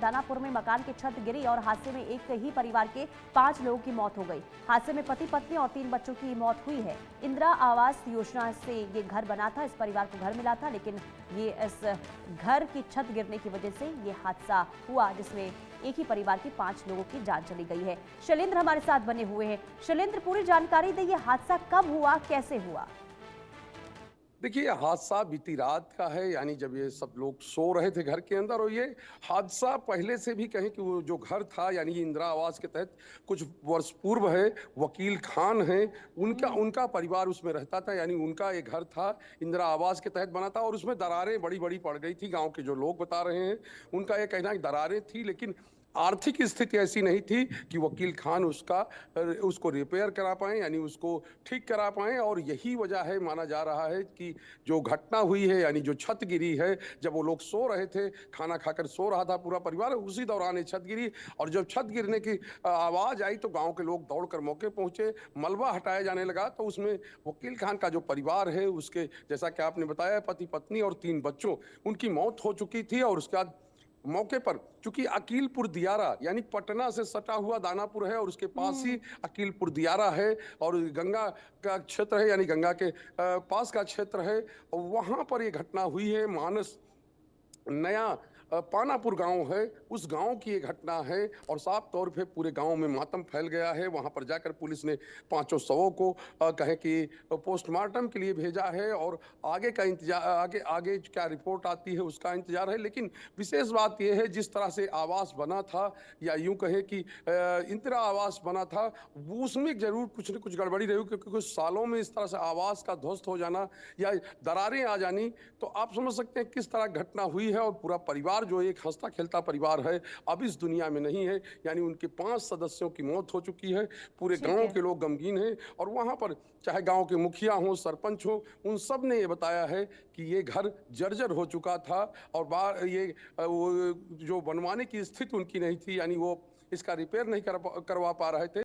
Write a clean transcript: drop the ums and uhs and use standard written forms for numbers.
दानापुर में मकान की छत गिरी और हादसे में एक ही परिवार के 5 लोगों की मौत हो गई। हादसे में पति पत्नी और 3 बच्चों की मौत हुई है। इंदिरा आवास योजना से ये घर बना था, इस परिवार को घर मिला था, लेकिन ये इस घर की छत गिरने की वजह से ये हादसा हुआ, जिसमें एक ही परिवार के 5 लोगों की जान चली गई है। शैलेंद्र हमारे साथ बने हुए हैं। शैलेंद्र, पूरी जानकारी दे, ये हादसा कब हुआ, कैसे हुआ? देखिए, हादसा बीती रात का है, यानी जब ये सब लोग सो रहे थे घर के अंदर। और ये हादसा पहले से भी कहें कि वो जो घर था, यानी इंदिरा आवास के तहत कुछ वर्ष पूर्व है, वकील खान हैं, उनका उनका परिवार उसमें रहता था। यानी उनका एक घर था, इंदिरा आवास के तहत बना था और उसमें दरारें बड़ी बड़ी पड़ गई थी। गांव के जो लोग बता रहे हैं, उनका ये कहना है कि दरारें थी, लेकिन आर्थिक स्थिति ऐसी नहीं थी कि वकील खान उसको रिपेयर करा पाए, यानी उसको ठीक करा पाए। और यही वजह है, माना जा रहा है कि जो घटना हुई है, यानी जो छत गिरी है, जब वो लोग सो रहे थे, खाना खाकर सो रहा था पूरा परिवार, उसी दौरान ये छत गिरी। और जब छत गिरने की आवाज आई तो गांव के लोग दौड़कर मौके पहुंचे, मलबा हटाया जाने लगा। तो उसमें वकील खान का जो परिवार है, उसके, जैसा कि आपने बताया, पति पत्नी और 3 बच्चों, उनकी मौत हो चुकी थी। और उसके बाद मौके पर, चूंकि अकीलपुर दियारा यानी पटना से सटा हुआ दानापुर है और उसके पास ही अकीलपुर दियारा है, और गंगा का क्षेत्र है, यानी गंगा के पास का क्षेत्र है। और वहां पर यह घटना हुई है। मानस नया पानापुर गांव है, उस गांव की ये घटना है। और साफ तौर पे पूरे गांव में मातम फैल गया है। वहां पर जाकर पुलिस ने 5 शवों को कहे कि पोस्टमार्टम के लिए भेजा है, और आगे का इंतजार, आगे आगे क्या रिपोर्ट आती है उसका इंतजार है। लेकिन विशेष बात यह है, जिस तरह से आवास बना था, या यूं कहे कि इंदिरा आवास बना था, वो उसमें जरूर कुछ न कुछ गड़बड़ी रही, क्योंकि कुछ सालों में इस तरह से आवास का ध्वस्त हो जाना या दरारें आ जानी, तो आप समझ सकते हैं किस तरह घटना हुई है। और पूरा परिवार, जो एक हंसता खेलता परिवार है, अब इस दुनिया में नहीं है। यानी उनके 5 सदस्यों की मौत हो चुकी है। पूरे ठीक गांव है। के लोग गमगीन हैं। और वहां पर चाहे गांव के मुखिया हों, सरपंच हों, उन सब ने ये बताया है कि ये घर जर्जर हो चुका था। और वो जो बनवाने की स्थिति उनकी नहीं थी, यानी वो इसका रिपेयर नहीं करवा पा रहे थे।